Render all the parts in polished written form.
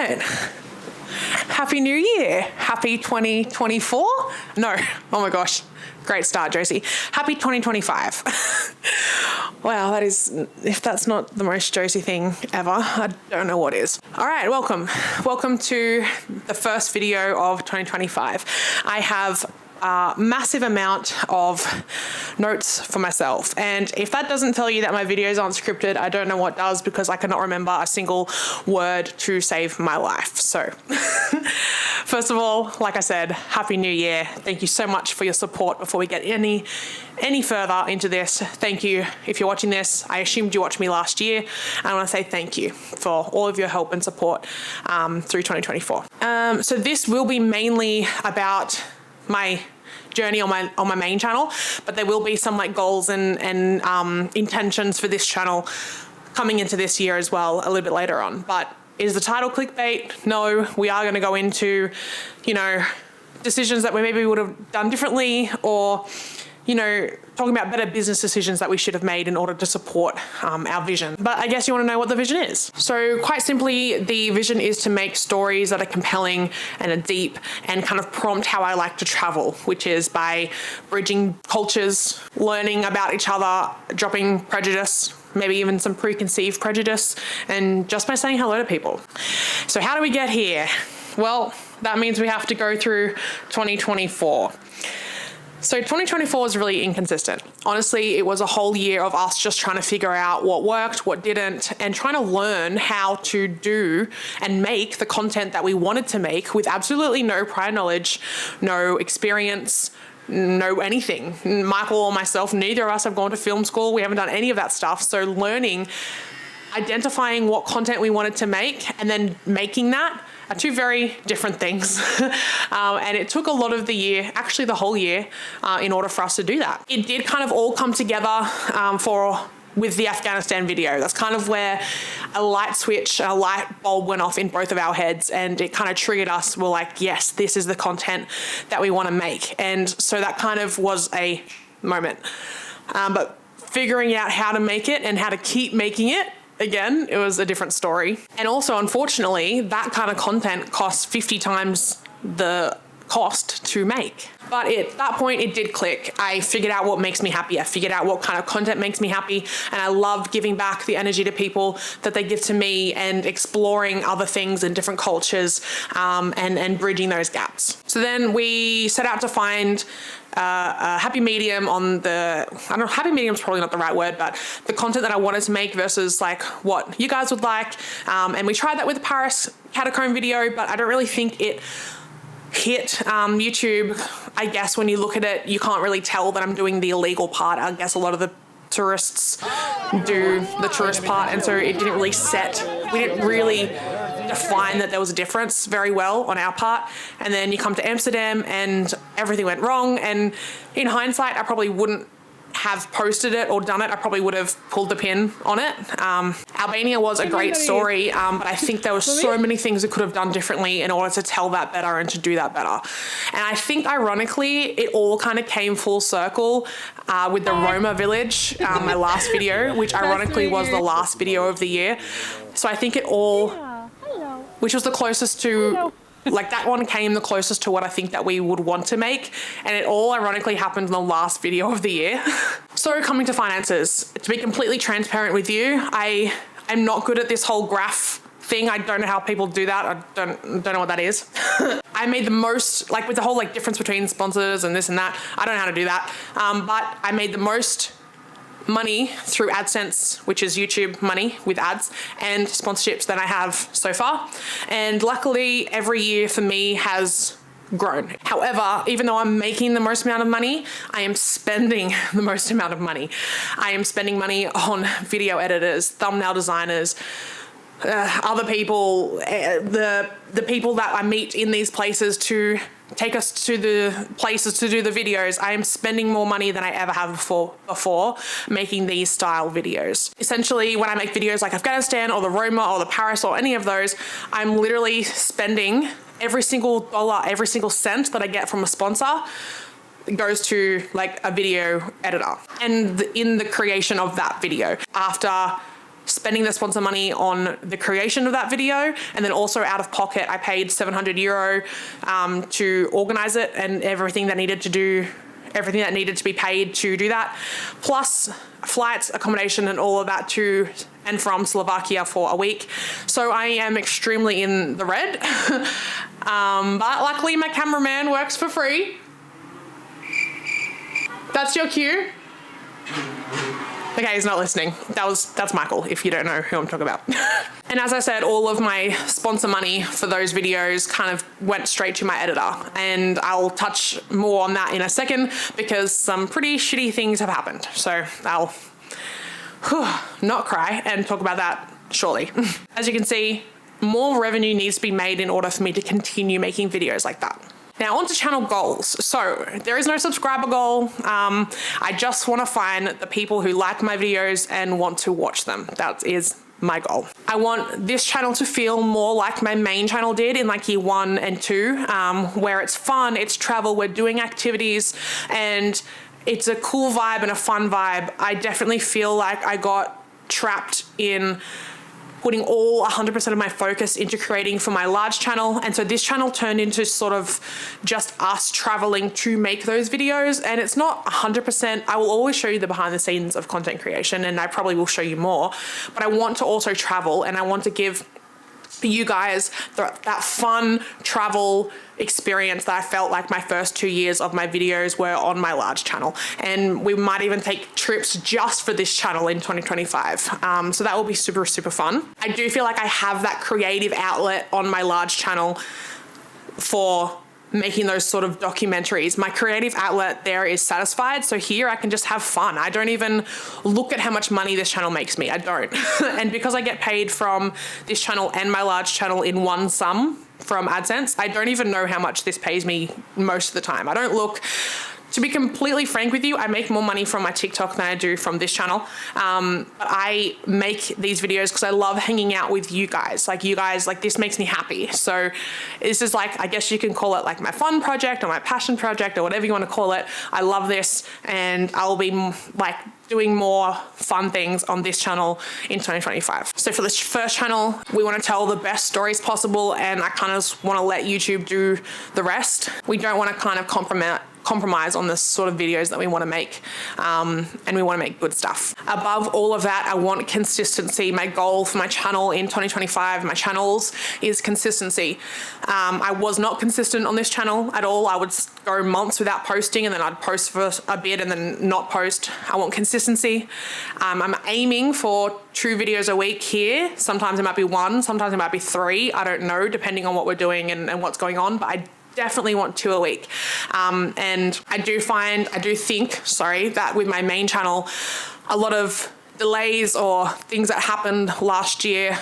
right. Happy New Year. Happy 2024. No. Oh my gosh. Great start, Josie. Happy 2025. Wow, that is, if that's not the most Josie thing ever, I don't know what is. All right, welcome. Welcome to the first video of 2025. I have a massive amount of notes for myself. And if that doesn't tell you that my videos aren't scripted, I don't know what does, because I cannot remember a single word to save my life. So first of all, like I said, Happy New Year. Thank you so much for your support. Before we get any further into this, thank you. If you're watching this, I assumed you watched me last year. I want to say thank you for all of your help and support through 2024. So this will be mainly about my journey on my main channel, but there will be some like goals and intentions for this channel coming into this year as well, a little bit later on. But is the title clickbait? No, we are going to go into, you know, decisions that we maybe would have done differently, or, you know, talking about better business decisions that we should have made in order to support our vision. But I guess you want to know what the vision is. So quite simply, the vision is to make stories that are compelling and are deep and kind of prompt how I like to travel, which is by bridging cultures, learning about each other, dropping prejudice, maybe even some preconceived prejudice, and just by saying hello to people. So how do we get here? Well, that means we have to go through 2024. So 2024 was really inconsistent. Honestly, it was a whole year of us just trying to figure out what worked, what didn't, and trying to learn how to do and make the content that we wanted to make with absolutely no prior knowledge, no experience, no anything. Michael or myself, neither of us have gone to film school. We haven't done any of that stuff. So learning, identifying what content we wanted to make, and then making that are two very different things. And it took a lot of the year, actually the whole year, in order for us to do that. It did kind of all come together with the Afghanistan video. That's kind of where a light switch, a light bulb went off in both of our heads, and it kind of triggered us. We're like, yes, this is the content that we want to make. And so that kind of was a moment. But figuring out how to make it and how to keep making it, again, it was a different story. And also, unfortunately, that kind of content costs 50 times the cost to make. But at that point, it did click. I figured out what makes me happy. I figured out what kind of content makes me happy. And I loved giving back the energy to people that they give to me, and exploring other things in different cultures, and bridging those gaps. So then we set out to find a happy medium on the, I don't know, happy medium is probably not the right word, but the content that I wanted to make versus like what you guys would like. And we tried that with the Paris catacomb video, but I don't really think it hit. YouTube, I guess when you look at it, you can't really tell that I'm doing the illegal part. I guess a lot of the tourists do the tourist part, and so it didn't really we didn't really define that there was a difference very well on our part. And then you come to Amsterdam and everything went wrong, and in hindsight I probably wouldn't have posted it or done it. I probably would have pulled the pin on it. Albania was a great story, but I think there were so many things we could have done differently in order to tell that better and to do that better. And I think ironically, it all kind of came full circle with the Roma village, my last video, which ironically was the last video of the year. So I think it all, which was the closest to, like that one came the closest to what I think that we would want to make, and it all ironically happened in the last video of the year. So coming to finances, to be completely transparent with you, I am not good at this whole graph thing. I don't know how people do that. I don't know what that is. I made the most, like with the whole like difference between sponsors and this and that, I don't know how to do that. But I made the most money through AdSense, which is YouTube money with ads and sponsorships that I have so far. And luckily every year for me has grown. However, even though I'm making the most amount of money, I am spending the most amount of money. I am spending money on video editors, thumbnail designers, other people, the people that I meet in these places to take us to the places to do the videos. I am spending more money than I ever have before making these style videos. Essentially, when I make videos like Afghanistan or the Roma or the Paris or any of those, I'm literally spending every single dollar, every single cent that I get from a sponsor goes to like a video editor and in the creation of that video. After spending the sponsor money on the creation of that video, and then also out of pocket, I paid €700 to organize it and everything that needed to be paid to do that, plus flights, accommodation, and all of that to and from Slovakia for a week. So I am extremely in the red. But luckily my cameraman works for free. That's your cue. Okay, he's not listening. That's Michael, if you don't know who I'm talking about. And as I said, all of my sponsor money for those videos kind of went straight to my editor. And I'll touch more on that in a second because some pretty shitty things have happened. So I'll not cry and talk about that shortly. As you can see, more revenue needs to be made in order for me to continue making videos like that. Now on to channel goals. So there is no subscriber goal. I just want to find the people who like my videos and want to watch them. That is my goal. I want this channel to feel more like my main channel did in like year 1 and 2, where it's fun, it's travel, we're doing activities, and it's a cool vibe and a fun vibe. I definitely feel like I got trapped in putting all 100% of my focus into creating for my large channel. And so this channel turned into sort of just us traveling to make those videos. And it's not 100%. I will always show you the behind the scenes of content creation, and I probably will show you more, but I want to also travel, and I want to give you guys that fun travel experience that I felt like my first 2 years of my videos were on my large channel. And we might even take trips just for this channel in 2025. So that will be super, super fun. I do feel like I have that creative outlet on my large channel for making those sort of documentaries. My creative outlet there is satisfied. So here I can just have fun. I don't even look at how much money this channel makes me. I don't. And because I get paid from this channel and my large channel in one sum from AdSense, I don't even know how much this pays me most of the time. I don't look. To be completely frank with you, I make more money from my TikTok than I do from this channel. But I make these videos because I love hanging out with you guys. Like this makes me happy. So this is like, I guess you can call it like my fun project or my passion project or whatever you want to call it. I love this, and I'll be like doing more fun things on this channel in 2025. So for this first channel, we want to tell the best stories possible, and I kind of want to let YouTube do the rest. We don't want to kind of compromise on the sort of videos that we want to make, and we want to make good stuff. Above all of that, I want consistency. My goal for my channel in 2025, my channels, is consistency. I was not consistent on this channel at all. I would go months without posting, and then I'd post for a bit and then not post. I want consistency. I'm aiming for 2 videos a week here. Sometimes it might be 1, sometimes it might be 3. I don't know, depending on what we're doing and what's going on, but I definitely want 2 a week. And I do think that with my main channel, a lot of delays or things that happened last year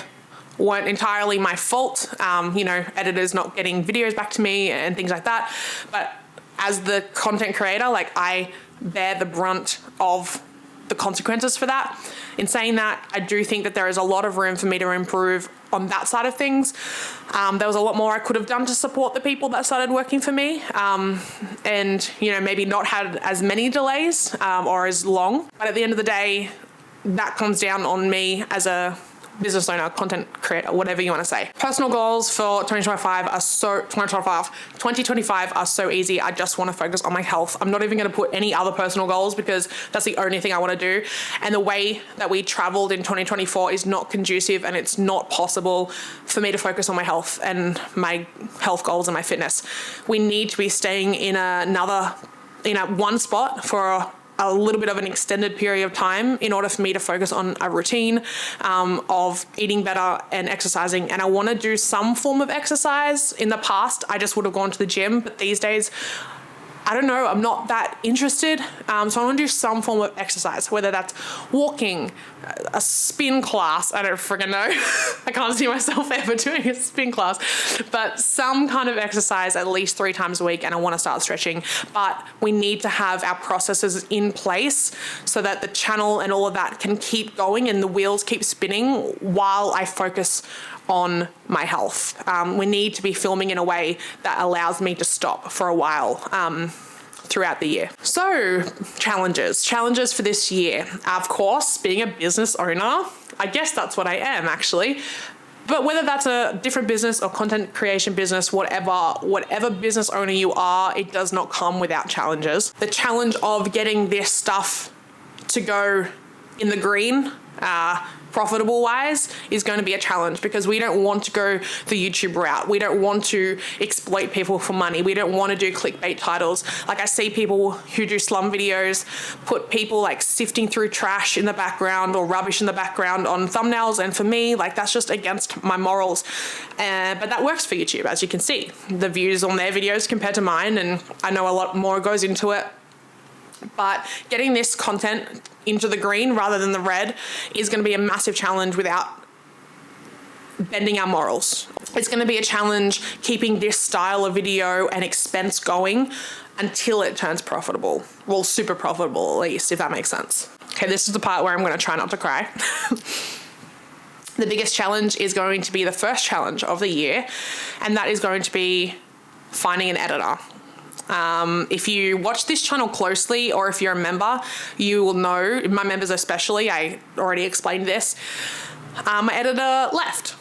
weren't entirely my fault. Editors not getting videos back to me and things like that. But as the content creator, like, I bear the brunt of the consequences for that. In saying that, I do think that there is a lot of room for me to improve on that side of things. There was a lot more I could have done to support the people that started working for me, and maybe not had as many delays or as long. But at the end of the day, that comes down on me as a business owner, content creator, whatever you want to say. Personal goals for 2025 are so easy. I just want to focus on my health. I'm not even going to put any other personal goals because that's the only thing I want to do. And the way that we traveled in 2024 is not conducive, and it's not possible for me to focus on my health and my health goals and my fitness. We need to be staying in one spot for a little bit of an extended period of time in order for me to focus on a routine of eating better and exercising. And I want to do some form of exercise. In the past, I just would have gone to the gym, but these days, I don't know, I'm not that interested. So I want to do some form of exercise, whether that's walking, a spin class. I don't friggin' know. I can't see myself ever doing a spin class, but some kind of exercise at least 3 times a week. And I want to start stretching, but we need to have our processes in place so that the channel and all of that can keep going and the wheels keep spinning while I focus on my health. We need to be filming in a way that allows me to stop for a while throughout the year. So challenges for this year. Of course, being a business owner, I guess that's what I am actually. But whether that's a different business or content creation business, whatever business owner you are, it does not come without challenges. The challenge of getting this stuff to go in the green, profitable wise, is going to be a challenge, because we don't want to go the YouTube route. We don't want to exploit people for money. We don't want to do clickbait titles. Like, I see people who do slum videos put people like sifting through trash in the background or rubbish in the background on thumbnails, and for me, like, that's just against my morals. But that works for YouTube, as you can see. The views on their videos compared to mine, and I know a lot more goes into it. But getting this content into the green rather than the red is going to be a massive challenge without bending our morals. It's going to be a challenge keeping this style of video and expense going until it turns profitable. Well, super profitable at least, if that makes sense. Okay, this is the part where I'm going to try not to cry. The biggest challenge is going to be the first challenge of the year, and that is going to be finding an editor. If you watch this channel closely, or if you're a member, you will know, my members especially, I already explained this, my editor left.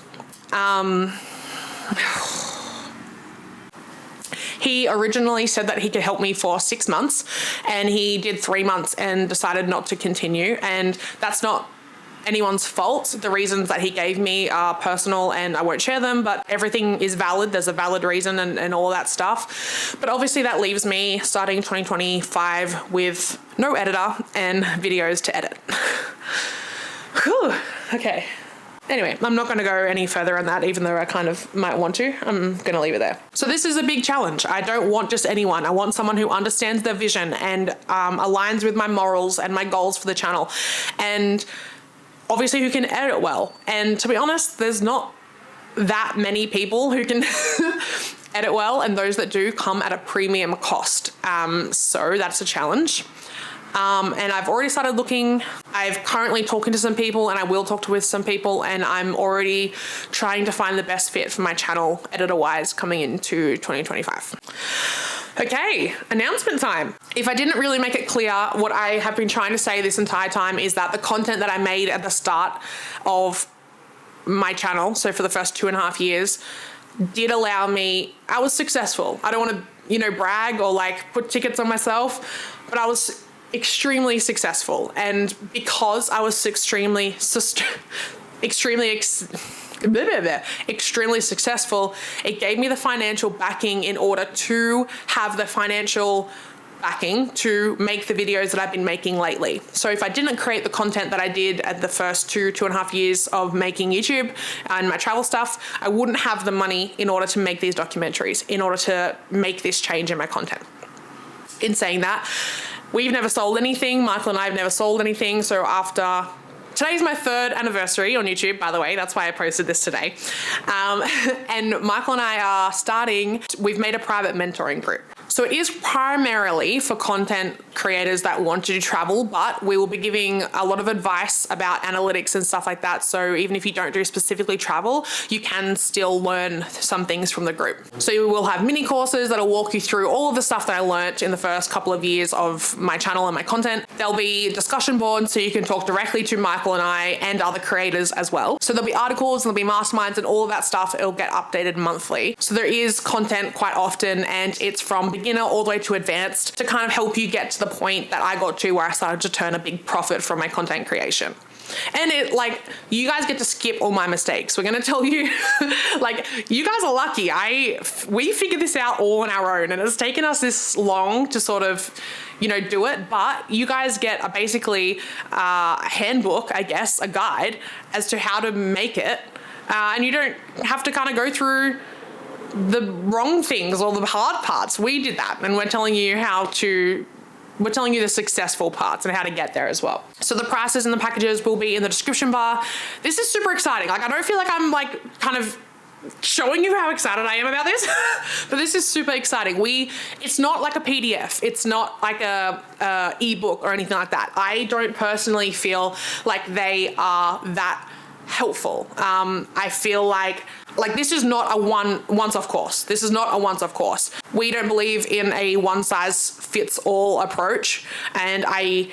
He originally said that he could help me for 6 months, and he did 3 months and decided not to continue, and that's not anyone's fault. The reasons that he gave me are personal and I won't share them, but everything is valid. There's a valid reason and all that stuff. But obviously that leaves me starting 2025 with no editor and videos to edit. Whew, okay. Anyway, I'm not going to go any further on that, even though I kind of might want to. I'm going to leave it there. So this is a big challenge. I don't want just anyone. I want someone who understands the vision and aligns with my morals and my goals for the channel. And obviously who can edit well. And to be honest, there's not that many people who can edit well, and those that do come at a premium cost. So that's a challenge. And I've already started looking. I've currently talking to some people, and I will talk with some people, and I'm already trying to find the best fit for my channel editor-wise coming into 2025. Okay, announcement time. If I didn't really make it clear, what I have been trying to say this entire time is that the content that I made at the start of my channel, so for the first 2.5 years, did allow me, I was successful. I don't want to, brag or like put tickets on myself, but I was extremely successful. And because I was extremely successful, it gave me the financial backing in order to have the financial backing to make the videos that I've been making lately. So if I didn't create the content that I did at the first 2.5 years of making YouTube and my travel stuff, I wouldn't have the money in order to make these documentaries, in order to make this change in my content. In saying that, we've never sold anything. Michael and I have never sold anything. So after today's my 3rd anniversary on YouTube, by the way. That's why I posted this today. And Michael and I are we've made a private mentoring group. So it is primarily for content creators that want to do travel, but we will be giving a lot of advice about analytics and stuff like that. So even if you don't do specifically travel, you can still learn some things from the group. So we will have mini courses that'll walk you through all of the stuff that I learned in the first couple of years of my channel and my content. There'll be discussion boards so you can talk directly to Michael and I and other creators as well. So there'll be articles and there'll be masterminds and all of that stuff. It'll get updated monthly. So there is content quite often, and it's from beginner all the way to advanced to kind of help you get to the point that I got to where I started to turn a big profit from my content creation. And you guys get to skip all my mistakes. We're going to tell you, you guys are lucky. We figured this out all on our own, and it's taken us this long to sort of, do it. But you guys get basically a handbook, I guess, a guide as to how to make it. And you don't have to kind of go through the wrong things or the hard parts. We did that, and we're telling you the successful parts and how to get there as well. So the prices and the packages will be in the description bar. This is super exciting. I don't feel like I'm kind of showing you how excited I am about this, but this is super exciting. It's not like a PDF. It's not like a ebook or anything like that. I don't personally feel like they are that helpful. I feel like Like, this is not a once-off course. This is not a once-off course. We don't believe in a one-size-fits-all approach, and I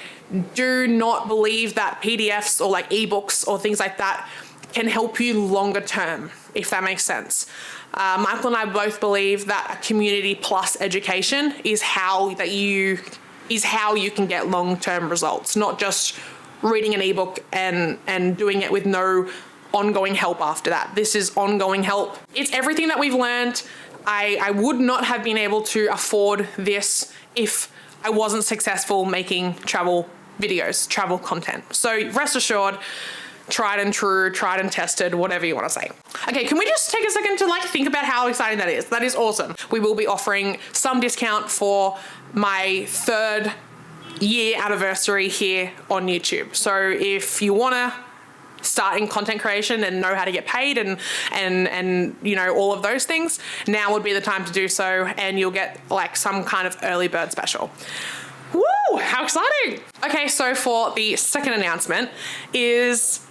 do not believe that PDFs or like ebooks or things like that can help you longer term, if that makes sense. Michael and I both believe that a community plus education is how you can get long-term results, not just reading an ebook and doing it with no ongoing help after that. This is ongoing help. It's everything that we've learned. I would not have been able to afford this if I wasn't successful making travel videos, travel content. So rest assured, tried and true, tried and tested, whatever you want to say. Okay, can we just take a second to like think about how exciting that is? That is awesome. We will be offering some discount for my 3rd year anniversary here on YouTube. So if you want to start in content creation and know how to get paid and you know, all of those things, now would be the time to do so, and you'll get like some kind of early bird special. Woo, how exciting. Okay, so for the second announcement is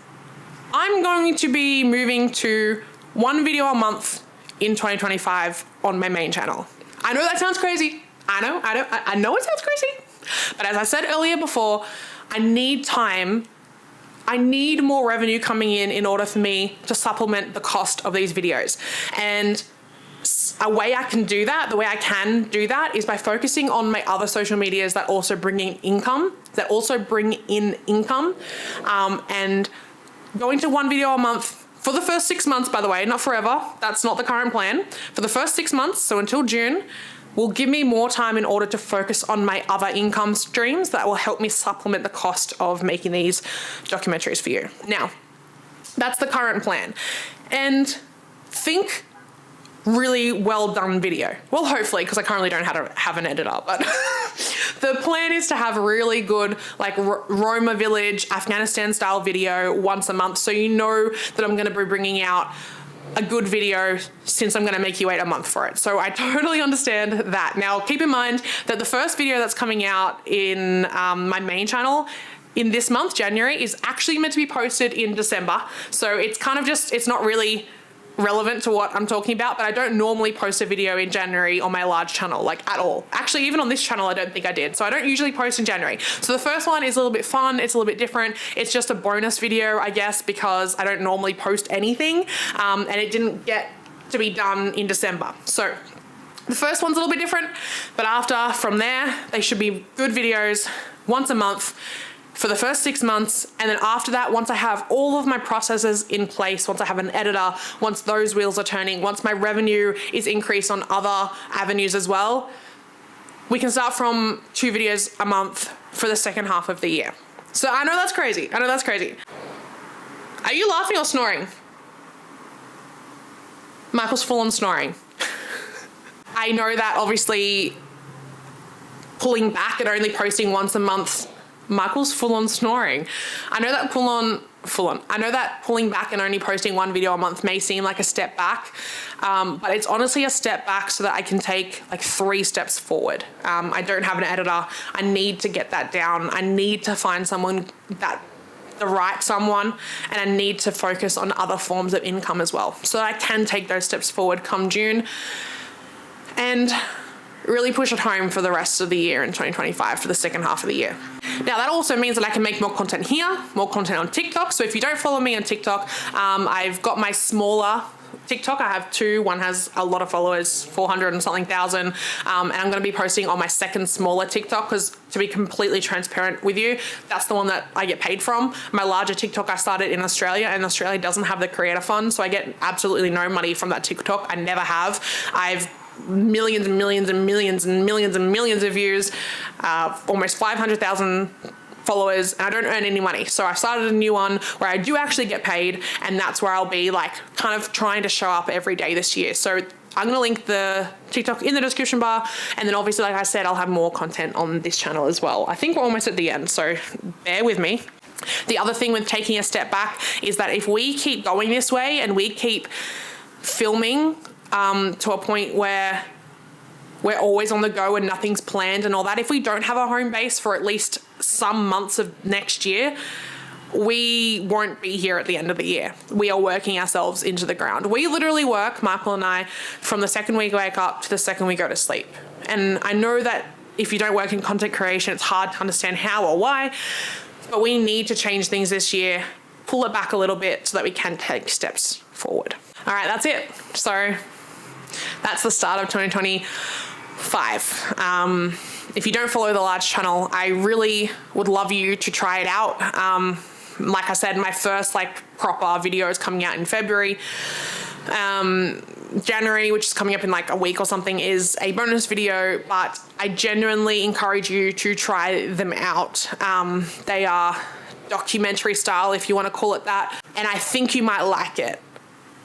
I'm going to be moving to 1 video a month in 2025 on my main channel. I know that sounds crazy. I know it sounds crazy. But as I said earlier before, I need time. I need more revenue coming in order for me to supplement the cost of these videos. And a way I can do that, the way I can do that is by focusing on my other social medias that also bring in income, and going to 1 video a month for the first 6 months, by the way, not forever. That's not the current plan. For the first 6 months, so until June, will give me more time in order to focus on my other income streams that will help me supplement the cost of making these documentaries for you. Now, that's the current plan. And think really well done video. Well, hopefully, because I currently don't have an editor, but the plan is to have really good like Roma Village, Afghanistan style video once a month. So you know that I'm going to be bringing out a good video since I'm going to make you wait a month for it. So I totally understand that. Now, keep in mind that the first video that's coming out in my main channel in this month, January, is actually meant to be posted in December. So it's kind of just, it's not really relevant to what I'm talking about, but I don't normally post a video in January on my large channel, like at all. Actually, even on this channel, I don't think I did. So I don't usually post in January. So the first one is a little bit fun. It's a little bit different. It's just a bonus video, I guess, because I don't normally post anything, and it didn't get to be done in December. So the first one's a little bit different, but from there, they should be good videos once a month for the first 6 months. And then after that, once I have all of my processes in place, once I have an editor, once those wheels are turning, once my revenue is increased on other avenues as well, we can start from 2 videos a month for the second half of the year. So I know that's crazy. Are you laughing or snoring? Michael's full on snoring. I know that obviously pulling back and only posting once a month, Michael's full on snoring. I know that I know that pulling back and only posting 1 video a month may seem like a step back, but it's honestly a step back so that I can take like 3 steps forward. I don't have an editor. I need to get that down. I need to find the right someone, and I need to focus on other forms of income as well, so that I can take those steps forward come June and really push it home for the rest of the year in 2025 for the second half of the year. Now, that also means that I can make more content here, more content on TikTok. So if you don't follow me on TikTok, I've got my smaller TikTok. I have 2. One has a lot of followers, 400 and something thousand. And I'm going to be posting on my second smaller TikTok because, to be completely transparent with you, that's the one that I get paid from. My larger TikTok I started in Australia, and Australia doesn't have the creator fund. So I get absolutely no money from that TikTok. I never have. I've millions and millions and millions and millions and millions of views, almost 500,000 followers, and I don't earn any money. So I started a new one where I do actually get paid, and that's where I'll be like kind of trying to show up every day this year. So I'm going to link the TikTok in the description bar, and then obviously, like I said, I'll have more content on this channel as well. I think we're almost at the end, so bear with me. The other thing with taking a step back is that if we keep going this way and we keep filming to a point where we're always on the go and nothing's planned and all that, if we don't have a home base for at least some months of next year, we won't be here at the end of the year. We are working ourselves into the ground. We literally work, Michael and I, from the second we wake up to the second we go to sleep. And I know that if you don't work in content creation, it's hard to understand how or why, but we need to change things this year, pull it back a little bit so that we can take steps forward. All right, that's it. So that's the start of 2025. If you don't follow the large channel, I really would love you to try it out. Like I said, my first proper video is coming out in February. January, which is coming up in a week or something, is a bonus video, but I genuinely encourage you to try them out. They are documentary style, if you want to call it that, and I think you might like it.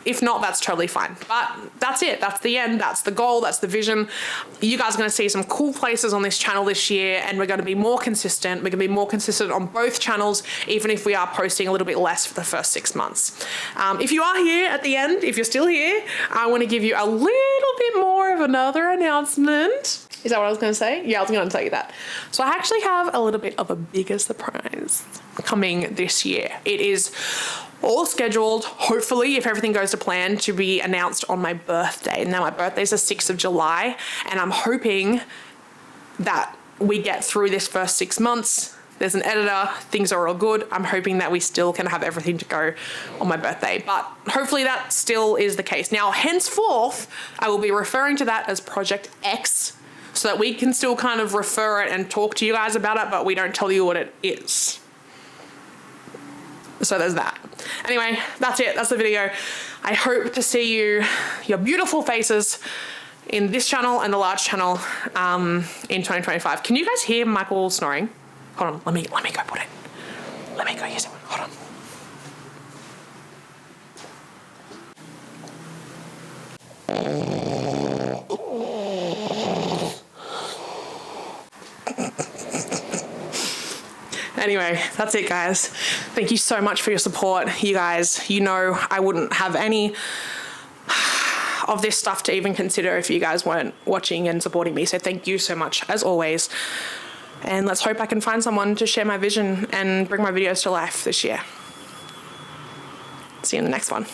If not, that's totally fine. But that's it. That's the end. That's the goal. That's the vision. You guys are going to see some cool places on this channel this year, and we're going to be more consistent. We're going to be more consistent on both channels, even if we are posting a little bit less for the first 6 months. If you are here at the end, if you're still here, I want to give you a little bit more of another announcement. Is that what I was going to say? Yeah, I was going to tell you that. So I actually have a little bit of a bigger surprise coming this year. It is all scheduled, hopefully, if everything goes to plan, to be announced on my birthday. Now, my birthday is the 6th of July, and I'm hoping that we get through this first 6 months. There's an editor, things are all good. I'm hoping that we still can have everything to go on my birthday, but hopefully that still is the case. Now, henceforth, I will be referring to that as Project X, so that we can still kind of refer it and talk to you guys about it, but we don't tell you what it is. So there's that. Anyway, that's it. That's the video. I hope to see your beautiful faces in this channel and the large channel in 2025. Can you guys hear Michael snoring? Hold on. Let me go put it. Let me go use it. Hold on. Anyway, that's it, guys. Thank you so much for your support. You guys, you know I wouldn't have any of this stuff to even consider if you guys weren't watching and supporting me. So thank you so much, as always. And let's hope I can find someone to share my vision and bring my videos to life this year. See you in the next one.